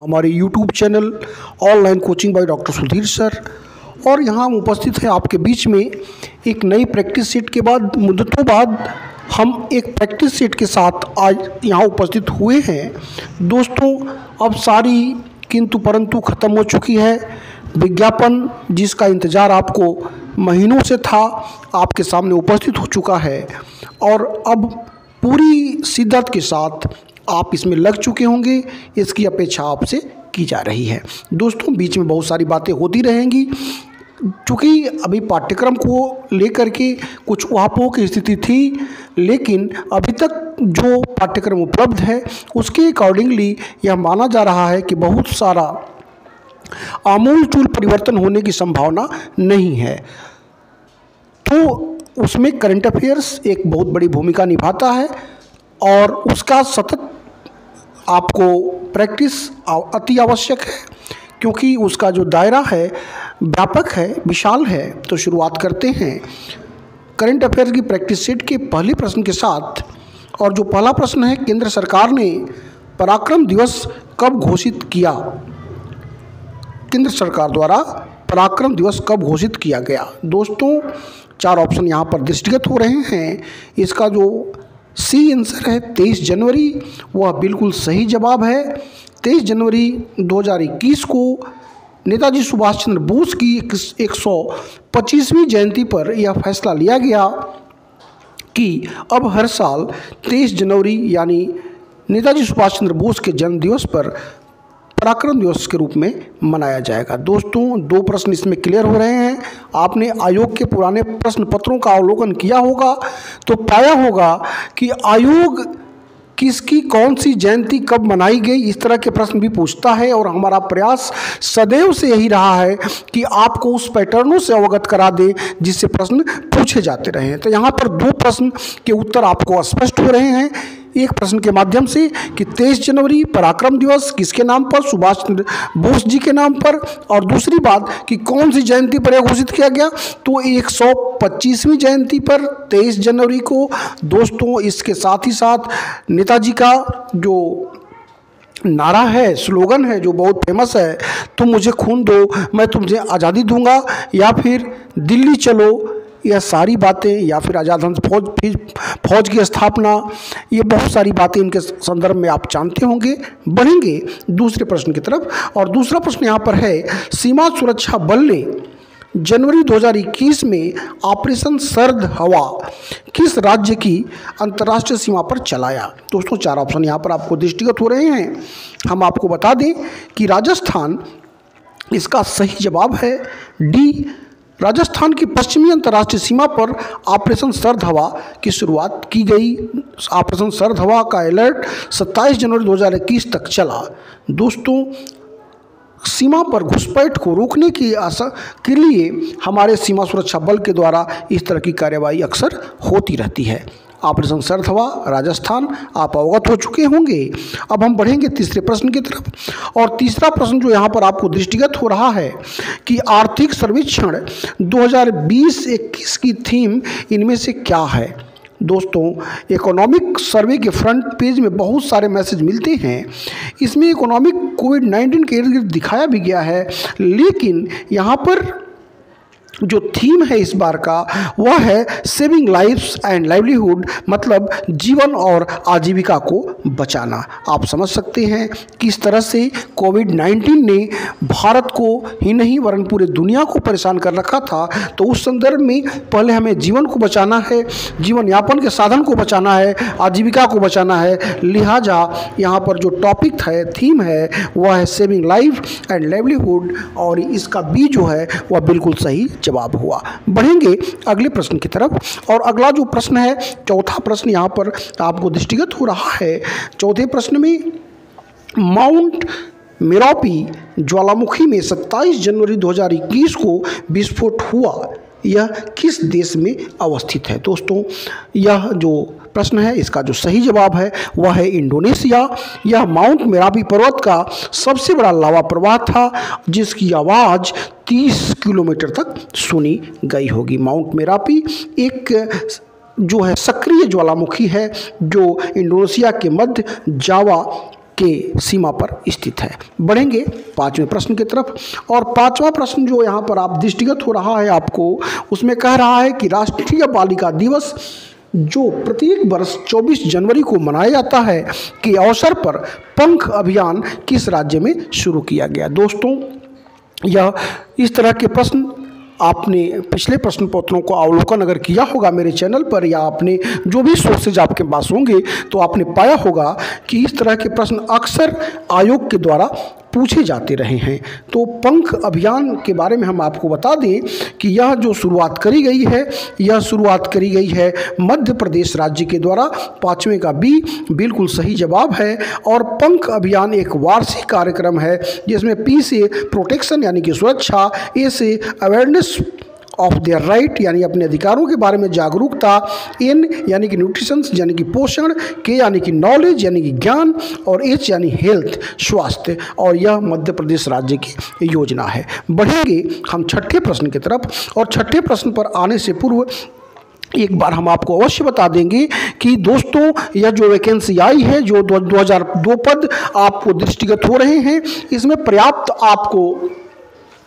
हमारे YouTube channel online coaching by doctor Sudhir sir. और यहाँ हम उपस्थित हैं आपके बीच में एक नई प्रैक्टिस सेट के बाद मुद्दतों बाद हम एक प्रैक्टिस सेट के साथ आज यहाँ उपस्थित हुए हैं। दोस्तों अब सारी किंतु परंतु ख़त्म हो चुकी है। विज्ञापन जिसका इंतज़ार आपको महीनों से था आपके सामने उपस्थित हो चुका है और अब पूरी शिद्दत के साथ आप इसमें लग चुके होंगे। इसकी अपेक्षा आपसे की जा रही है। दोस्तों बीच में बहुत सारी बातें होती रहेंगी चूँकि अभी पाठ्यक्रम को लेकर के कुछ उहापोह की स्थिति थी, लेकिन अभी तक जो पाठ्यक्रम उपलब्ध है उसके अकॉर्डिंगली यह माना जा रहा है कि बहुत सारा आमूलचूल परिवर्तन होने की संभावना नहीं है। तो उसमें करंट अफेयर्स एक बहुत बड़ी भूमिका निभाता है और उसका सतत आपको प्रैक्टिस अति आवश्यक है, क्योंकि उसका जो दायरा है व्यापक है, विशाल है। तो शुरुआत करते हैं करंट अफेयर्स की प्रैक्टिस सेट के पहले प्रश्न के साथ। और जो पहला प्रश्न है, केंद्र सरकार ने पराक्रम दिवस कब घोषित किया? केंद्र सरकार द्वारा पराक्रम दिवस कब घोषित किया गया? दोस्तों चार ऑप्शन यहाँ पर दृष्टिगत हो रहे हैं। इसका जो सी आंसर है 23 जनवरी, वह बिल्कुल सही जवाब है। 23 जनवरी 2021 को नेताजी सुभाष चंद्र बोस की 125वीं जयंती पर यह फैसला लिया गया कि अब हर साल 23 जनवरी यानी नेताजी सुभाष चंद्र बोस के जन्म दिवस पर पराक्रम दिवस के रूप में मनाया जाएगा। दोस्तों दो प्रश्न इसमें क्लियर हो रहे हैं। आपने आयोग के पुराने प्रश्न पत्रों का अवलोकन किया होगा तो पाया होगा कि आयोग किसकी कौन सी जयंती कब मनाई गई, इस तरह के प्रश्न भी पूछता है। और हमारा प्रयास सदैव से यही रहा है कि आपको उस पैटर्नों से अवगत करा दे जिससे प्रश्न पूछे जाते रहे। तो यहाँ पर दो प्रश्न के उत्तर आपको स्पष्ट हो रहे हैं। एक प्रश्न के माध्यम से कि 23 जनवरी पराक्रम दिवस किसके नाम पर? सुभाष चंद्र बोस जी के नाम पर। और दूसरी बात कि कौन सी जयंती पर यह घोषित किया गया, तो 125वीं जयंती पर 23 जनवरी को। दोस्तों इसके साथ ही साथ नेताजी का जो नारा है, स्लोगन है जो बहुत फेमस है, तुम मुझे खून दो मैं तुमसे आज़ादी दूंगा, या फिर दिल्ली चलो, यह सारी बातें, या फिर आज़ाद हिंद फौज की स्थापना, ये बहुत सारी बातें इनके संदर्भ में आप जानते होंगे। बढ़ेंगे दूसरे प्रश्न की तरफ। और दूसरा प्रश्न यहाँ पर है, सीमा सुरक्षा बल ने जनवरी 2021 में ऑपरेशन सर्द हवा किस राज्य की अंतर्राष्ट्रीय सीमा पर चलाया? दोस्तों चार ऑप्शन यहाँ पर आपको दृष्टिगत हो रहे हैं। हम आपको बता दें कि राजस्थान इसका सही जवाब है। डी, राजस्थान की पश्चिमी अंतर्राष्ट्रीय सीमा पर ऑपरेशन सर्द हवा की शुरुआत की गई। ऑपरेशन सर्द हवा का अलर्ट 27 जनवरी 2021 तक चला। दोस्तों सीमा पर घुसपैठ को रोकने की आशा के लिए हमारे सीमा सुरक्षा बल के द्वारा इस तरह की कार्रवाई अक्सर होती रहती है। ऑपरेशन सर्द हवा राजस्थान आप अवगत हो चुके होंगे। अब हम बढ़ेंगे तीसरे प्रश्न की तरफ। और तीसरा प्रश्न जो यहाँ पर आपको दृष्टिगत हो रहा है कि आर्थिक सर्वेक्षण 2020-21 की थीम इनमें से क्या है? दोस्तों इकोनॉमिक सर्वे के फ्रंट पेज में बहुत सारे मैसेज मिलते हैं। इसमें इकोनॉमिक कोविड-19 के इर्द गिर्द दिखाया भी गया है, लेकिन यहाँ पर जो थीम है इस बार का वह है सेविंग लाइफ्स एंड लाइवलीहुड, मतलब जीवन और आजीविका को बचाना। आप समझ सकते हैं किस तरह से कोविड-19 ने भारत को ही नहीं वरन पूरे दुनिया को परेशान कर रखा था। तो उस संदर्भ में पहले हमें जीवन को बचाना है, जीवन यापन के साधन को बचाना है, आजीविका को बचाना है। लिहाजा यहाँ पर जो टॉपिक है, थीम है, वह है सेविंग लाइफ एंड लाइवलीहुड, और इसका बी जो है वह बिल्कुल सही जवाब हुआ। बढ़ेंगे अगले प्रश्न की तरफ। और अगला जो प्रश्न है, चौथा प्रश्न यहाँ पर आपको दृष्टिगत हो रहा है। चौथे प्रश्न में माउंट मेरापी ज्वालामुखी में 27 जनवरी 2021 को विस्फोट हुआ, यह किस देश में अवस्थित है? दोस्तों यह जो प्रश्न है इसका जो सही जवाब है वह है इंडोनेशिया। यह माउंट मेरापी पर्वत का सबसे बड़ा लावा प्रवाह था जिसकी आवाज़ 30 किलोमीटर तक सुनी गई होगी। माउंट मेरापी एक जो है सक्रिय ज्वालामुखी है जो इंडोनेशिया के मध्य जावा के सीमा पर स्थित है। बढ़ेंगे पांचवें प्रश्न की तरफ, और पांचवा प्रश्न जो यहाँ पर आप दृष्टिगत हो रहा है आपको, उसमें कह रहा है कि राष्ट्रीय बालिका दिवस जो प्रत्येक वर्ष 24 जनवरी को मनाया जाता है के अवसर पर पंख अभियान किस राज्य में शुरू किया गया। दोस्तों, यह इस तरह के प्रश्न आपने पिछले प्रश्न पत्रों को अवलोकन अगर किया होगा मेरे चैनल पर, या आपने जो भी सोर्सेज आपके पास होंगे, तो आपने पाया होगा कि इस तरह के प्रश्न अक्सर आयोग के द्वारा पूछे जाते रहे हैं। तो पंख अभियान के बारे में हम आपको बता दें कि यह जो शुरुआत करी गई है, यह शुरुआत करी गई है मध्य प्रदेश राज्य के द्वारा। पाँचवें का बी बिल्कुल सही जवाब है। और पंख अभियान एक वार्षिक कार्यक्रम है जिसमें पी से प्रोटेक्शन यानी कि सुरक्षा, ए से अवेयरनेस ऑफ देयर राइट यानी अपने अधिकारों के बारे में जागरूकता, एन यानी कि न्यूट्रिशन यानी कि पोषण, के यानी कि नॉलेज यानी कि ज्ञान, और एच यानी हेल्थ स्वास्थ्य, और यह मध्य प्रदेश राज्य की योजना है। बढ़ेंगे हम छठे प्रश्न की तरफ, और छठे प्रश्न पर आने से पूर्व एक बार हम आपको अवश्य बता देंगे कि दोस्तों यह जो वैकेंसी आई है, जो 2002 पद आपको दृष्टिगत हो रहे हैं, इसमें पर्याप्त आपको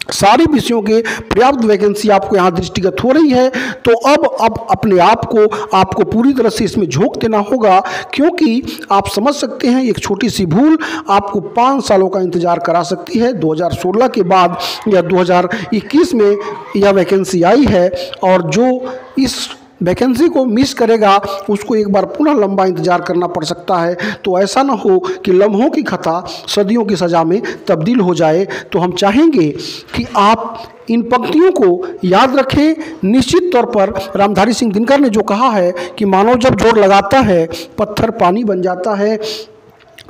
सारे विषयों के पर्याप्त वैकेंसी आपको यहाँ दृष्टिगत हो रही है। तो अब अपने आप को आपको पूरी तरह से इसमें झोंक देना होगा, क्योंकि आप समझ सकते हैं एक छोटी सी भूल आपको 5 सालों का इंतजार करा सकती है। 2016 के बाद या 2021 में यह वैकेंसी आई है, और जो इस वैकेंसी को मिस करेगा उसको एक बार पुनः लंबा इंतजार करना पड़ सकता है। तो ऐसा ना हो कि लम्हों की खता सदियों की सज़ा में तब्दील हो जाए। तो हम चाहेंगे कि आप इन पंक्तियों को याद रखें। निश्चित तौर पर रामधारी सिंह दिनकर ने जो कहा है कि मानव जब जोर लगाता है पत्थर पानी बन जाता है,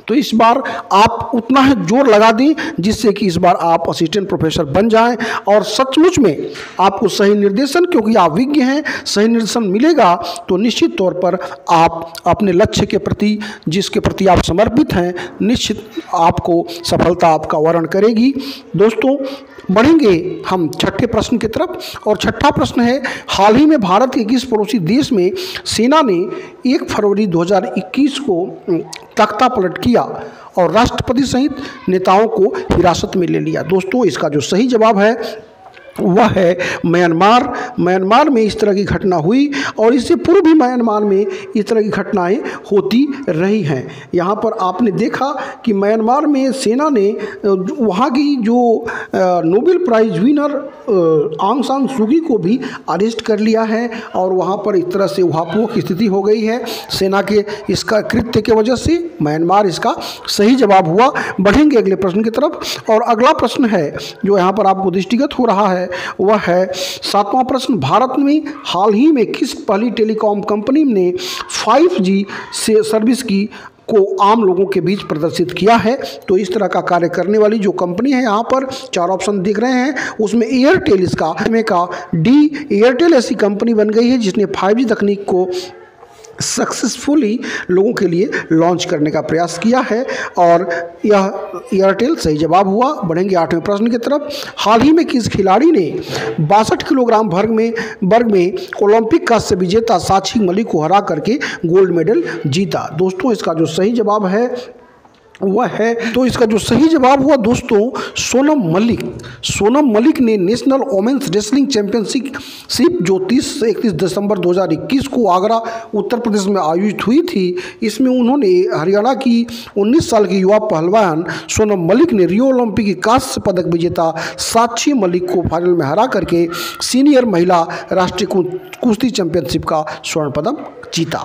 तो इस बार आप उतना ही जोर लगा दें जिससे कि इस बार आप असिस्टेंट प्रोफेसर बन जाएं, और सचमुच में आपको सही निर्देशन, क्योंकि आप विज्ञ हैं, सही निर्देशन मिलेगा तो निश्चित तौर पर आप अपने लक्ष्य के प्रति, जिसके प्रति आप समर्पित हैं, निश्चित आपको सफलता आपका वर्ण करेगी। दोस्तों, बढ़ेंगे हम छठे प्रश्न की तरफ, और छठा प्रश्न है, हाल ही में भारत के किस पड़ोसी देश में सेना ने 1 फरवरी 2021 को तख्ता पलट किया और राष्ट्रपति सहित नेताओं को हिरासत में ले लिया। दोस्तों, इसका जो सही जवाब है वह है म्यांमार। म्यांमार में इस तरह की घटना हुई, और इससे पूर्व भी म्यांमार में इस तरह की घटनाएं होती रही हैं। यहाँ पर आपने देखा कि म्यांमार में सेना ने वहाँ की जो नोबेल प्राइज विनर आंग सान सूकी को भी अरेस्ट कर लिया है, और वहाँ पर इस तरह से उहापोह की स्थिति हो गई है सेना के इसका कृत्य के वजह से। म्यांमार इसका सही जवाब हुआ। बढ़ेंगे अगले प्रश्न की तरफ, और अगला प्रश्न है जो यहाँ पर आपको दृष्टिगत हो रहा है वह है 7वां प्रश्न। भारत में हाल ही में किस पहली टेलीकॉम कंपनी ने 5G से सर्विस की को आम लोगों के बीच प्रदर्शित किया है? तो इस तरह का कार्य करने वाली जो कंपनी है, यहाँ पर 4 ऑप्शन दिख रहे हैं, उसमें एयरटेल इसका डी एयरटेल ऐसी कंपनी बन गई है जिसने 5G तकनीक को सक्सेसफुली लोगों के लिए लॉन्च करने का प्रयास किया है, और यह एयरटेल सही जवाब हुआ। बढ़ेंगे 8वें प्रश्न की तरफ। हाल ही में किस खिलाड़ी ने 62 किलोग्राम वर्ग में ओलंपिक का विजेता साक्षी मलिक को हरा करके गोल्ड मेडल जीता? दोस्तों, इसका जो सही जवाब है वह है, तो इसका जो सही जवाब हुआ दोस्तों सोनम मलिक। सोनम मलिक ने नेशनल वोमेंस रेसलिंग चैंपियनशिप जो 30 से 31 दिसंबर 2021 को आगरा उत्तर प्रदेश में आयोजित हुई थी, इसमें उन्होंने हरियाणा की 19 साल की युवा पहलवान सोनम मलिक ने रियो ओलंपिक की कांस्य पदक विजेता साक्षी मलिक को फाइनल में हरा करके सीनियर महिला राष्ट्रीय कुश्ती चैंपियनशिप का स्वर्ण पदक जीता।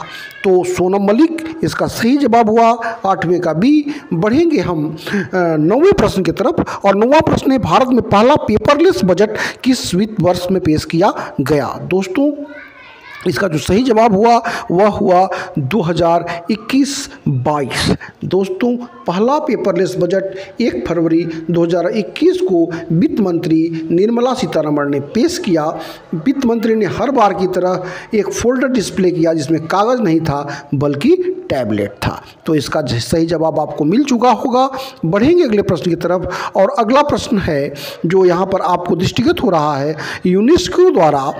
तो सोनम मलिक इसका सही जवाब हुआ। 8वें का बी। बढ़ेंगे हम 9वें प्रश्न की तरफ, और 9वां प्रश्न है, भारत में पहला पेपरलेस बजट किस वित्त वर्ष में पेश किया गया? दोस्तों, इसका जो सही जवाब हुआ वह हुआ 2021-22। दोस्तों, पहला पेपरलेस बजट 1 फरवरी 2021 को वित्त मंत्री निर्मला सीतारमण ने पेश किया। वित्त मंत्री ने हर बार की तरह एक फोल्डर डिस्प्ले किया जिसमें कागज़ नहीं था बल्कि टैबलेट था। तो इसका सही जवाब आपको मिल चुका होगा। बढ़ेंगे अगले प्रश्न की तरफ, और अगला प्रश्न है जो यहाँ पर आपको दृष्टिगत हो रहा है, यूनेस्को द्वारा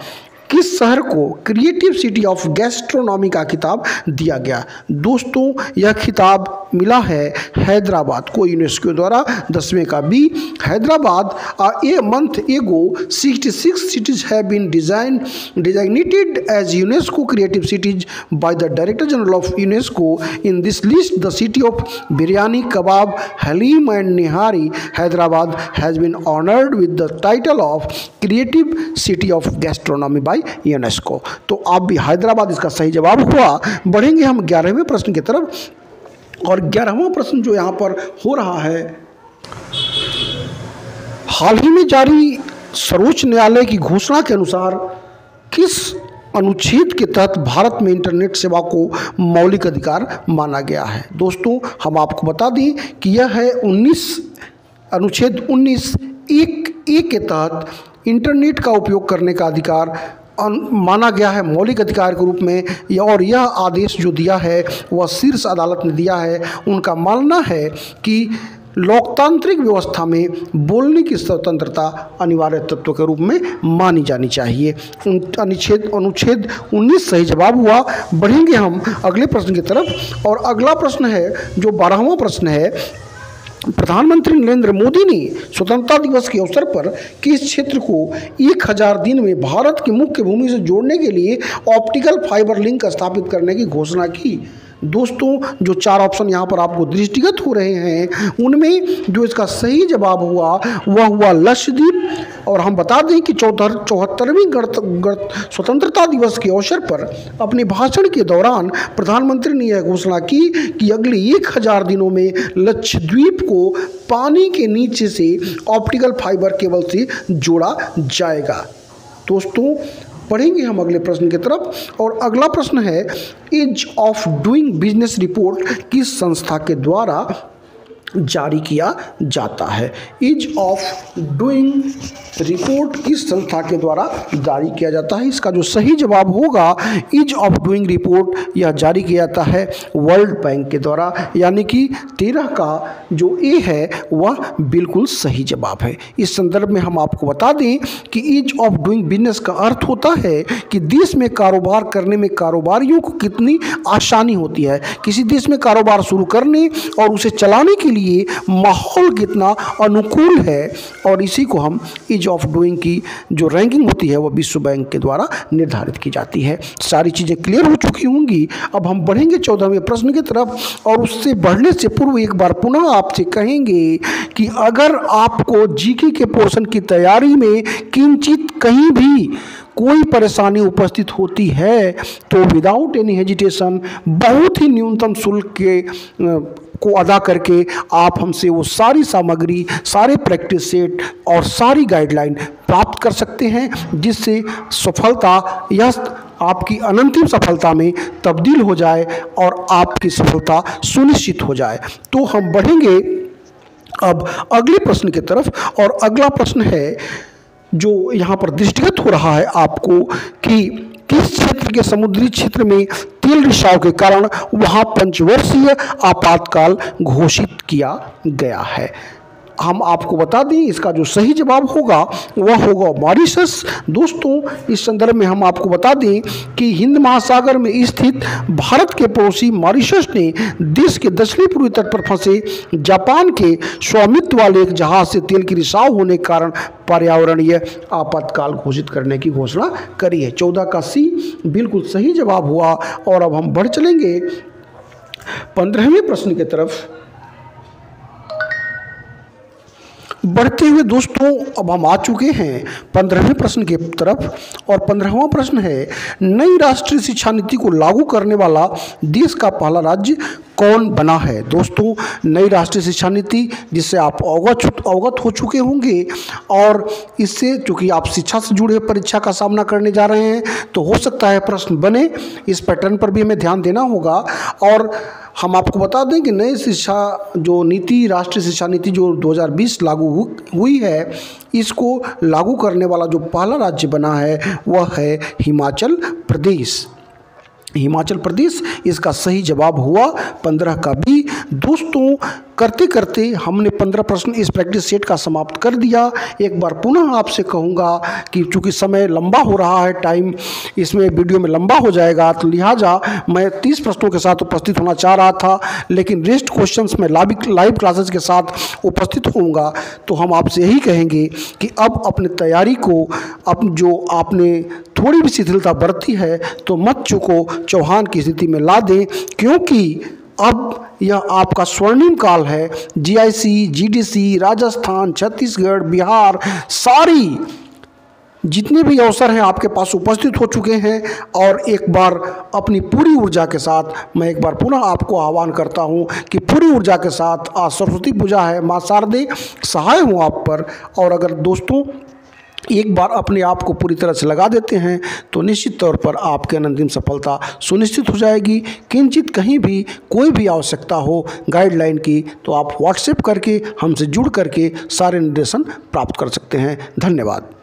किस शहर को क्रिएटिव सिटी ऑफ गैस्ट्रोनॉमी का खिताब दिया गया? दोस्तों यह खिताब मिला है हैदराबाद को यूनेस्को द्वारा। 10वें का बी, हैदराबाद ए मंथ एगो 66 cities have been designated as UNESCO creative cities by the Director General of UNESCO. In this list, the city of biryani, kebab, halim and nihari, Hyderabad, has been honored with the title of creative city of gastronomy by UNESCO. तो आप भी हैदराबाद इसका सही जवाब हुआ। बढ़ेंगे हम 11वें प्रश्न की तरफ, और 11वां प्रश्न जो यहाँ पर हो रहा है, हाल ही में जारी सर्वोच्च न्यायालय की घोषणा के अनुसार किस अनुच्छेद के तहत भारत में इंटरनेट सेवा को मौलिक अधिकार माना गया है? दोस्तों हम आपको बता दें कि यह है अनुच्छेद 19(1)(a) के तहत इंटरनेट का उपयोग करने का अधिकार माना गया है मौलिक अधिकार के रूप में। और यह आदेश जो दिया है वह शीर्ष अदालत ने दिया है। उनका मानना है कि लोकतांत्रिक व्यवस्था में बोलने की स्वतंत्रता अनिवार्य तत्व के रूप में मानी जानी चाहिए। अनुच्छेद 19 सही जवाब हुआ। बढ़ेंगे हम अगले प्रश्न की तरफ, और अगला प्रश्न है जो 12वां प्रश्न है, प्रधानमंत्री नरेंद्र मोदी ने स्वतंत्रता दिवस के अवसर पर किस क्षेत्र को 1000 दिन में भारत की मुख्य भूमि से जोड़ने के लिए ऑप्टिकल फाइबर लिंक स्थापित करने की घोषणा की? दोस्तों जो 4 ऑप्शन यहाँ पर आपको दृष्टिगत हो रहे हैं, उनमें जो इसका सही जवाब हुआ वह हुआ लक्षद्वीप। और हम बता दें कि 74वीं स्वतंत्रता दिवस के अवसर पर अपने भाषण के दौरान प्रधानमंत्री ने यह घोषणा की कि अगले 1000 दिनों में लक्षद्वीप को पानी के नीचे से ऑप्टिकल फाइबर केबल से जोड़ा जाएगा। दोस्तों पढ़ेंगे हम अगले प्रश्न की तरफ, और अगला प्रश्न है, ease of doing business report किस संस्था के द्वारा जारी किया जाता है? ईज ऑफ डूइंग रिपोर्ट किस संस्था के द्वारा जारी किया जाता है? इसका जो सही जवाब होगा, ईज ऑफ डूइंग रिपोर्ट यह जारी किया जाता है वर्ल्ड बैंक के द्वारा। यानी कि 13 का जो ए है वह बिल्कुल सही जवाब है। इस संदर्भ में हम आपको बता दें कि ईज ऑफ डूइंग बिजनेस का अर्थ होता है कि देश में कारोबार करने में कारोबारियों को कितनी आसानी होती है, किसी देश में कारोबार शुरू करने और उसे चलाने के लिए माहौल कितना अनुकूल है, और इसी को हम ईज ऑफ डूइंग की जो रैंकिंग होती है वह विश्व बैंक के द्वारा निर्धारित की जाती है। सारी चीज़ें क्लियर हो चुकी होंगी। अब हम बढ़ेंगे 14वें प्रश्न की तरफ, और उससे बढ़ने से पूर्व एक बार पुनः आपसे कहेंगे कि अगर आपको जीके के पोर्शन की तैयारी में किंचित कहीं भी कोई परेशानी उपस्थित होती है तो विदाउट एनी हेजिटेशन बहुत ही न्यूनतम शुल्क के को अदा करके आप हमसे वो सारी सामग्री, सारे प्रैक्टिस सेट और सारी गाइडलाइन प्राप्त कर सकते हैं, जिससे सफलता या आपकी अनंतिम सफलता में तब्दील हो जाए और आपकी सफलता सुनिश्चित हो जाए। तो हम बढ़ेंगे अब अगले प्रश्न की तरफ, और अगला प्रश्न है जो यहाँ पर दृष्टिगत हो रहा है आपको कि किस क्षेत्र के समुद्री क्षेत्र में तेल रिसाव के कारण वहाँ 5 वर्षीय आपातकाल घोषित किया गया है? हम आपको बता दें इसका जो सही जवाब होगा वह होगा मॉरिशस। दोस्तों इस संदर्भ में हम आपको बता दें कि हिंद महासागर में स्थित भारत के पड़ोसी मॉरिशस ने देश के दक्षिणी पूर्वी तट पर फंसे जापान के स्वामित्व वाले एक जहाज से तेल की रिसाव होने के कारण पर्यावरणीय आपातकाल घोषित करने की घोषणा करी है। 14 का सी बिल्कुल सही जवाब हुआ। और अब हम बढ़ चलेंगे 15वें प्रश्न की तरफ। बढ़ते हुए दोस्तों अब हम आ चुके हैं 15वें प्रश्न की तरफ, और 15वां प्रश्न है, नई राष्ट्रीय शिक्षा नीति को लागू करने वाला देश का पहला राज्य कौन बना है? दोस्तों नई राष्ट्रीय शिक्षा नीति जिससे आप अवगत हो चुके होंगे, और इससे चूँकि आप शिक्षा से जुड़े परीक्षा का सामना करने जा रहे हैं तो हो सकता है प्रश्न बने, इस पैटर्न पर भी हमें ध्यान देना होगा। और हम आपको बता दें कि नई शिक्षा जो नीति, राष्ट्रीय शिक्षा नीति जो 2020 लागू हुई है, इसको लागू करने वाला जो पहला राज्य बना है वह है हिमाचल प्रदेश। हिमाचल प्रदेश इसका सही जवाब हुआ 15 का बी। दोस्तों करते करते हमने 15 प्रश्न इस प्रैक्टिस सेट का समाप्त कर दिया। एक बार पुनः आपसे कहूँगा कि चूँकि समय लंबा हो रहा है, टाइम इसमें वीडियो में लंबा हो जाएगा, तो लिहाजा मैं 30 प्रश्नों के साथ उपस्थित होना चाह रहा था, लेकिन रेस्ट क्वेश्चंस में लाइव क्लासेस के साथ उपस्थित होऊंगा। तो हम आपसे यही कहेंगे कि अब अपनी तैयारी को, अब जो आपने थोड़ी भी शिथिलता बरती है तो मत चूको, चौहान की स्थिति में ला दें, क्योंकि अब यह आपका स्वर्णिम काल है। जीआईसी, जीडीसी, राजस्थान, छत्तीसगढ़, बिहार, सारी जितने भी अवसर हैं आपके पास उपस्थित हो चुके हैं। और एक बार अपनी पूरी ऊर्जा के साथ मैं एक बार पुनः आपको आह्वान करता हूं कि पूरी ऊर्जा के साथ आज सरस्वती पूजा है, माँ शारदे सहाय हूँ आप पर। और अगर दोस्तों एक बार अपने आप को पूरी तरह से लगा देते हैं तो निश्चित तौर पर आपके अंतिम सफलता सुनिश्चित हो जाएगी। किंचित कहीं भी कोई भी आवश्यकता हो गाइडलाइन की तो आप व्हाट्सएप करके हमसे जुड़ करके सारे निर्देशन प्राप्त कर सकते हैं। धन्यवाद।